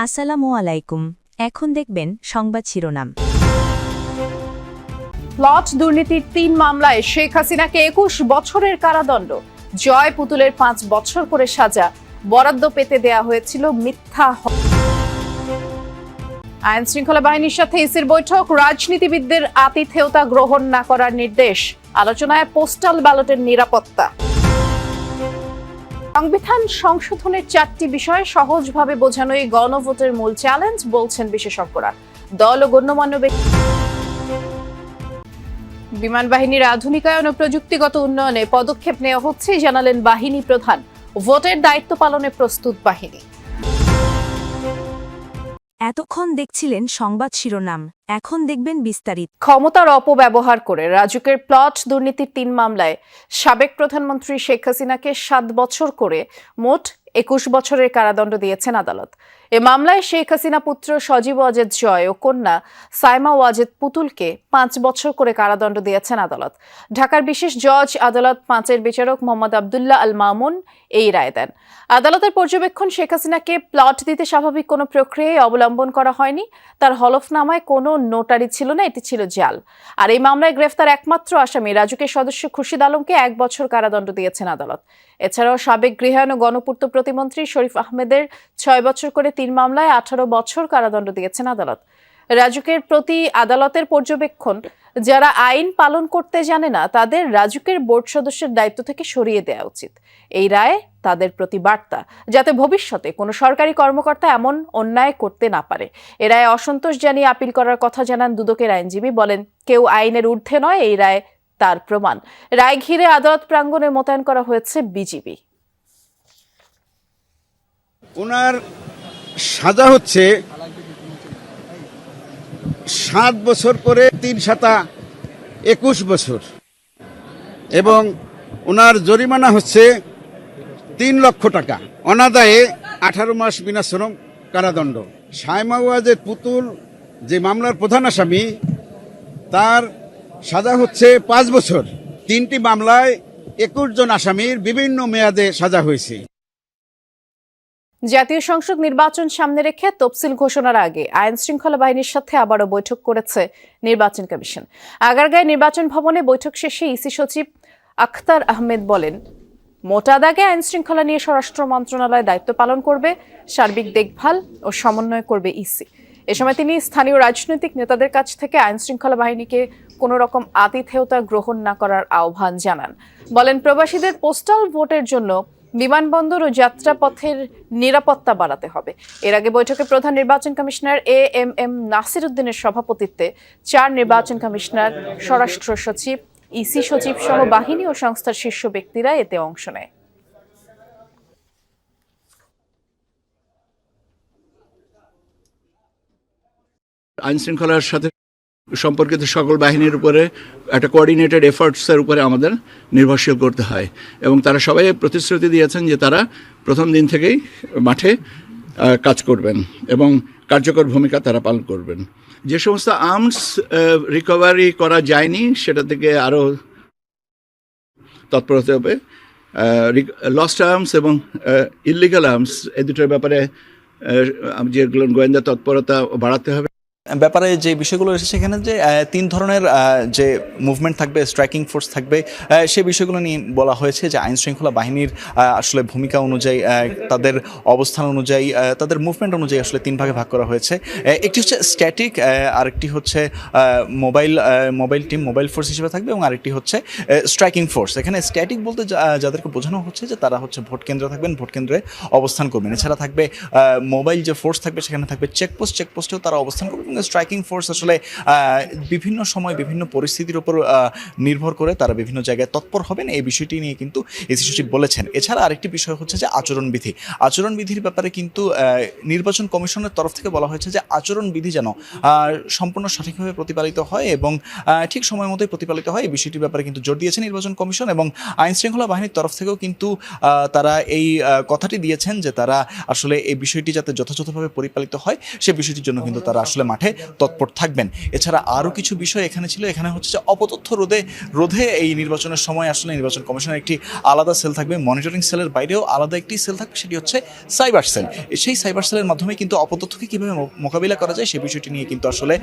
আসসালামু আলাইকুম। এখন দেখবেন সংবাদ শিরোনাম। প্লট দুর্নীতির ৩ মামলায় শেখ হাসিনাকে ২১ বছরের কারাদণ্ড, জয় পুতুলের ৫ বছর করে সাজা, বরাদ্দ পেতে দেয়া হয়েছিল মিথ্যা। আইন শৃঙ্খলা বাহিনীর সাথে ইসির বৈঠক, রাজনীতিবিদদের আতিথেয়তা গ্রহণ না করার নির্দেশ, আলোচনায় পোস্টাল ব্যালটের নিরাপত্তা। সংবিধান সংশোধনের ৪টি বিষয় সহজভাবে বোঝানোই গণভোটের মূল চ্যালেঞ্জ, বলছেন বিশেষজ্ঞরা। দল ও গণ্যমান্য ব্যক্তি। বিমান বাহিনীর আধুনিকায়ন ও প্রযুক্তিগত উন্নয়নে পদক্ষেপ নেওয়া হচ্ছে, জানালেন বাহিনী প্রধান। ভোটের দায়িত্ব পালনে প্রস্তুত বাহিনী। এতক্ষণ দেখছিলেন সংবাদ শিরোনাম, এখন দেখবেন বিস্তারিত। ক্ষমতার অপব্যবহার করে রাজুকের প্লট দুর্নীতির ৩ মামলায় সাবেক প্রধানমন্ত্রী শেখ হাসিনাকে ৭ বছর করে মোট ২১ বছরের কারাদণ্ড দিয়েছেন আদালত। এ মামলায় শেখ হাসিনা পুত্র সজীব ওয়াজেদ জয় ও কন্যা সাইমা ওয়াজেদ পুতুলকে ৫ বছর করে কারাদণ্ড দিয়েছেন আদালত। ঢাকার বিশেষ জজ আদালত ৫-এর বিচারক মোহাম্মদ আবদুল্লাহ আল মামুন এই রায় দেন। আদালতের পর্যবেক্ষণ, শেখ হাসিনাকে প্লট দিতে স্বাভাবিক কোনো প্রক্রিয়াই অবলম্বন করা হয়নি। তার হলফনামায় কোনো নোটারি ছিল না, এটি ছিল জাল। আর এই মামলায় গ্রেফতার একমাত্র আসামি রাজুকের সদস্য খুরশিদ আলমকে ১ বছর কারাদণ্ড দিয়েছেন আদালত। এছাড়াও সাবেক গৃহায়ন ও গণপূর্ত প্রতিমন্ত্রী শরীফ আহমেদের ৬ বছর করে ৩ মামলায় ১৮ বছর কারাদণ্ড দিয়েছেন আদালত। রাজুকের প্রতি আদালতের পর্যবেক্ষণ, যারা আইন পালন করতে জানে না তাদের রাজুকের বোর্ড সদস্যের দায়িত্ব থেকে সরিয়ে দেওয়া উচিত। এই রায় তাদের প্রতি বার্তা, যাতে ভবিষ্যতে কোনো সরকারি কর্মকর্তা এমন অন্যায় করতে না পারে। এ রায়ে অসন্তোষ জানিয়ে আপিল করার কথা জানান দুদকের আইনজীবী। বলেন, কেউ আইনের ঊর্ধ্বে নয়, এই রায় তার প্রমাণ। রায় ঘিরে আদালত প্রাঙ্গণে মোতায়েন করা হয়েছে বিজিবি। ওনার সাজা হচ্ছে ৭ বছর করে ৩ সাতা ২১ বছর, এবং ওনার জরিমানা হচ্ছে ৩ লক্ষ টাকা, অনাদায়ে ১৮ মাস বিনাশ্রম কারাদণ্ড। সাইমা ওয়াজেদ পুতুল যে মামলার প্রধান আসামি, তার সাজা হচ্ছে ৫ বছর। ৩টি মামলায় ২১ জন আসামির বিভিন্ন মেয়াদে সাজা হয়েছে। জাতীয় সংসদ নির্বাচন সামনে রেখে তফসিল ঘোষণার আগে আইন শৃঙ্খলা বাহিনীর সাথে আবারও বৈঠক করেছে নির্বাচন কমিশন। আগারগাঁয় নির্বাচন ভবনে বৈঠক শেষে ইসি সচিব আখতার আহমেদ বলেন, মোটা দাগে আইন শৃঙ্খলা নিয়ে স্বরাষ্ট্র মন্ত্রণালয় দায়িত্ব পালন করবে, সার্বিক দেখভাল ও সমন্বয় করবে ইসি। এ সময় তিনি স্থানীয় রাজনৈতিক নেতাদের কাছ থেকে আইন শৃঙ্খলা বাহিনীকে কোনো রকম আতিথেয়তা গ্রহণ না করার আহ্বান জানান। বলেন, প্রবাসীদের পোস্টাল ভোটের জন্য বিমানবন্দর ও যাত্রাপথের নিরাপত্তা বাড়াতে হবে। এর আগে বৈঠকে প্রধান নির্বাচন কমিশনার এএমএম নাসির উদ্দিনের সভাপতিত্বে ৪ নির্বাচন কমিশনার, স্বরাষ্ট্র সচিব, ইসি সচিব সহ বাহিনী ও সংস্থার শীর্ষ ব্যক্তিরা এতে অংশ নেয়। আইন শৃঙ্খলার সাথে সম্পর্কিত সকল বাহিনীর উপরে একটা কোঅর্ডিনেটেড এফার্টসের উপরে আমাদের নির্ভরশীল করতে হয়, এবং তারা সবাই প্রতিশ্রুতি দিয়েছেন যে তারা প্রথম দিন থেকেই মাঠে কাজ করবেন এবং কার্যকর ভূমিকা তারা পালন করবেন। যে সমস্ত আর্মস রিকভারি করা যায়নি সেটা থেকে আরও তৎপর হতে হবে। লস্ট আর্মস এবং ইললিগাল আর্মস এই দুটোর ব্যাপারে যেগুলো গোয়েন্দা তৎপরতা বাড়াতে হবে। ব্যাপারে যে বিষয়গুলো এসেছে সেখানে যে 3 ধরনের যে মুভমেন্ট থাকবে, স্ট্রাইকিং ফোর্স থাকবে, সেই বিষয়গুলো নিয়ে বলা হয়েছে যে আইন শৃঙ্খলা বাহিনীর আসলে ভূমিকা অনুযায়ী, তাদের অবস্থান অনুযায়ী, তাদের মুভমেন্ট অনুযায়ী আসলে 3 ভাগে ভাগ করা হয়েছে। একটি হচ্ছে স্ট্যাটিক, আরেকটি হচ্ছে মোবাইল টিম, মোবাইল ফোর্স হিসেবে থাকবে, এবং আরেকটি হচ্ছে স্ট্রাইকিং ফোর্স। এখানে স্ট্যাটিক বলতে যাদেরকে বোঝানো হচ্ছে যে তারা হচ্ছে ভোট কেন্দ্রে থাকবেন, ভোট কেন্দ্রে অবস্থান করবেন। এছাড়া থাকবে মোবাইল যে ফোর্স থাকবে, সেখানে থাকবে চেকপোস্টেও তারা অবস্থান করবেন। স্ট্রাইকিং ফোর্স আসলে বিভিন্ন সময় বিভিন্ন পরিস্থিতির উপর নির্ভর করে তারা বিভিন্ন জায়গায় তৎপর হবেন, এই বিষয়টি নিয়ে কিন্তু এসি সচিব বলেছেন। এছাড়া আরেকটি বিষয় হচ্ছে যে আচরণবিধির ব্যাপারে কিন্তু নির্বাচন কমিশনের তরফ থেকে বলা হয়েছে যে আচরণবিধি যেন সম্পূর্ণ সঠিকভাবে প্রতিপালিত হয় এবং ঠিক সময় মতোই প্রতিপালিত হয়, এই বিষয়টির ব্যাপারে কিন্তু জোর দিয়েছে নির্বাচন কমিশন। এবং আইন শৃঙ্খলা বাহিনীর তরফ থেকেও কিন্তু তারা এই কথাটি দিয়েছেন যে তারা আসলে এই বিষয়টি যাতে যথাযথভাবে পরিপালিত হয় সে বিষয়টির জন্য কিন্তু তারা আসলে মাঠে তৎপর থাকবেন। এছাড়া আরও কিছু বিষয় এখানে ছিল, এখানে হচ্ছে যে অপতথ্য রোধে এই নির্বাচনের সময় আসলে নির্বাচন কমিশনের একটি আলাদা সেল থাকবে, মনিটরিং সেলের বাইরেও আলাদা একটি সেল থাকবে, সেটি হচ্ছে সাইবার সেল। সেই সাইবার সেলের মাধ্যমে কিন্তু অপতথ্যকে কীভাবে মোকাবিলা করা যায় সেই বিষয়টি নিয়ে কিন্তু আসলে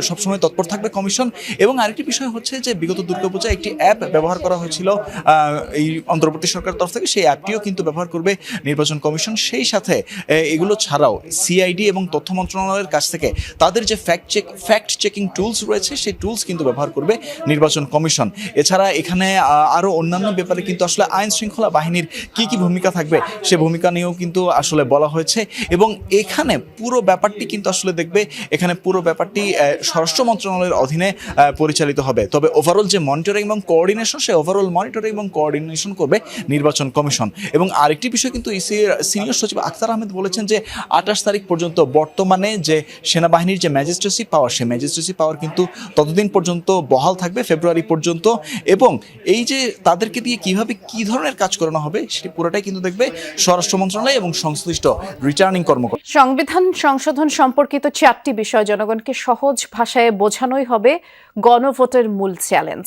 সবসময় তৎপর থাকবে কমিশন। এবং আরেকটি বিষয় হচ্ছে যে বিগত দুর্গাপূজায় একটি অ্যাপ ব্যবহার করা হয়েছিল এই অন্তর্বর্তী সরকার তরফ থেকে, সেই অ্যাপটিও কিন্তু ব্যবহার করবে নির্বাচন কমিশন। সেই সাথে এগুলো ছাড়াও সিআইডি এবং তথ্য মন্ত্রণালয়ের কাছ থেকে তাদের যে ফ্যাক্ট চেকিং টুলস রয়েছে সেই টুলস কিন্তু ব্যবহার করবে নির্বাচন কমিশন। এছাড়া এখানে আরও অন্যান্য ব্যাপারে কিন্তু আসলে আইন শৃঙ্খলা বাহিনীর কি ভূমিকা থাকবে সে ভূমিকা নিয়েও কিন্তু আসলে বলা হয়েছে। এবং এখানে পুরো ব্যাপারটি কিন্তু আসলে দেখবে, এখানে পুরো ব্যাপারটি স্বরাষ্ট্র মন্ত্রণালয়ের অধীনে পরিচালিত হবে। তবে ওভারঅল যে মনিটরিং এবং কোঅর্ডিনেশন, সে ওভারঅল মনিটরিং এবং কোঅর্ডিনেশন করবে নির্বাচন কমিশন। এবং আরেকটি বিষয় কিন্তু ইসির সিনিয়র সচিব আখতার আহমেদ বলেছেন যে 28 তারিখ পর্যন্ত বর্তমানে যে সেনাবাহিনীর যে ম্যাজিস্ট্রেসি পাওয়ার, সেই ম্যাজিস্ট্রেসি পাওয়ার কিন্তু ততদিন পর্যন্ত বহাল থাকবে, ফেব্রুয়ারি পর্যন্ত। এবং এই যে তাদেরকে দিয়ে কিভাবে কি ধরনের কাজ করানো হবে সেটি পুরোটাই কিন্তু দেখবে স্বরাষ্ট্র মন্ত্রণালয় এবং সংশ্লিষ্ট রিটার্নিং কর্মকর্তা। সংবিধান সংশোধন সম্পর্কিত 4টি বিষয় জনগণকে সহজ ভাষায় বোঝানোই হবে গণভোটের মূল চ্যালেঞ্জ।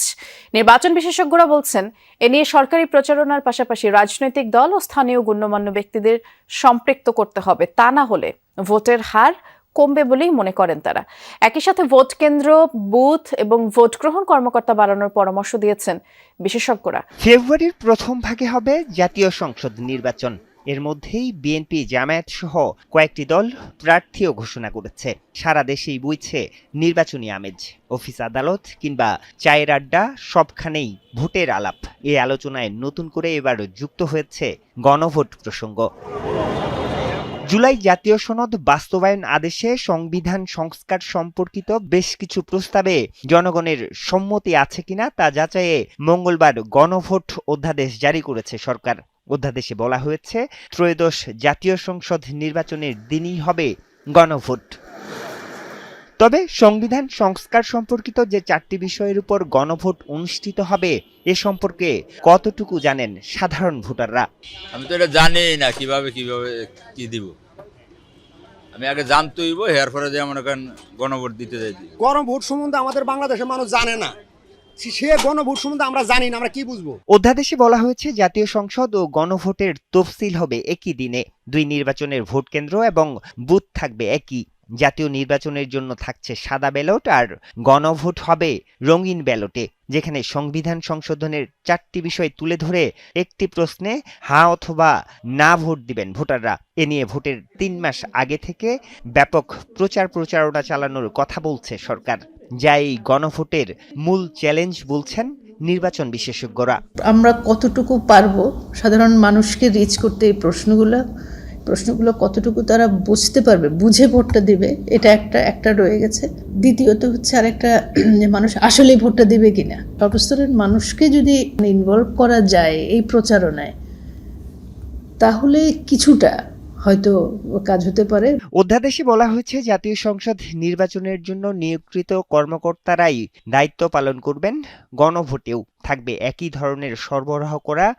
নির্বাচন বিশেষজ্ঞরা বলছেন, এ নিয়ে সরকারি প্রচারণার পাশাপাশি রাজনৈতিক দল ও স্থানীয় গণ্যমান্য ব্যক্তিদের সম্পৃক্ত করতে হবে, তা না হলে ভোটের হার কমবে বলেই মনে করেন তারা। একই সাথে ভোট কেন্দ্র, বুথ এবং ভোট গ্রহণ কর্মকর্তা বাড়ানোর পরামর্শ দিয়েছেন বিশেষজ্ঞরা। ফেব্রুয়ারির প্রথম ভাগে হবে জাতীয় সংসদ নির্বাচন। এর মধ্যেই বিএনপি, জামায়াত সহ কয়েকটি দল প্রার্থীও ঘোষণা করেছে। সারা দেশেই বইছে নির্বাচনী আমেজ। অফিস, আদালত কিংবা চায়ের আড্ডা, সবখানেই ভোটের আলাপ। এই আলোচনায় নতুন করে এবার যুক্ত হয়েছে গণভোট প্রসঙ্গ। জুলাই জাতীয় সনদ বাস্তবায়ন আদেশে সংবিধান সংস্কার সম্পর্কিত বেশ কিছু প্রস্তাবে জনগণের সম্মতি আছে কিনা তা যাচাইয়ে মঙ্গলবার গণভোট অধ্যাদেশ জারি করেছে সরকার। অধ্যাদেশে বলা হয়েছে, ত্রয়োদশ জাতীয় সংসদ নির্বাচনের দিনই হবে গণভোট। তবে সংবিধান সংস্কার সম্পর্কিত যে 4টি বিষয়ের উপর গণভোট অনুষ্ঠিত হবে এ সম্পর্কে কতটুকু জানেন সাধারণ ভোটাররা? আমি তো এটা জানি না কিভাবে কি দিব। আমি আগে জানতে হইব, এর পরে যে মনে করেন গণভোট দিতে যাই। গণভোট সম্বন্ধে আমাদের বাংলাদেশের মানুষ জানে না, সে গণভোট সম্বন্ধে আমরা জানি না, আমরা কি বুঝবো? অধ্যাদেশে বলা হয়েছে, জাতীয় সংসদ ও গণভোটের তফসিল হবে একই দিনে। 2 নির্বাচনের ভোট কেন্দ্র এবং বুথ থাকবে একই। জাতীয় নির্বাচনের জন্য থাকছে সাদা ব্যালট আর গণভোট হবে রঙিন ব্যালটে, যেখানে সংবিধান সংশোধনের 4টি বিষয় তুলে ধরে একটি প্রশ্নে হ্যাঁ অথবা না ভোট দিবেন ভোটাররা। এ নিয়ে ভোটের 3 মাস আগে থেকে ব্যাপক প্রচারণা চালানোর কথা বলছে সরকার, যা এই গণভোটের মূল চ্যালেঞ্জ বলছেন নির্বাচন বিশেষজ্ঞরা। আমরা কতটুকু পারবো সাধারণ মানুষকে রিচ করতে, এই প্রশ্নগুলো কতটুকু তারা বুঝতে পারবে, বুঝে ভোটটা দিবে, এটা একটা রয়ে গেছে। দ্বিতীয়ত হচ্ছে আরেকটা, মানুষ আসলেই ভোটটা দিবে কিনা। সর্বস্তরের মানুষকে যদি ইনভলভ করা যায় এই প্রচারণায়, তাহলে কিছুটা হয়তো কাজ হতে পারে। অধ্যাদেশে বলা হয়েছে, জাতীয় সংসদ নির্বাচনের জন্য নিয়োগকৃত কর্মকর্তারাই দায়িত্ব পালন করবেন। গণভোটেও থাকবে একই ধরনের সরবরাহ করা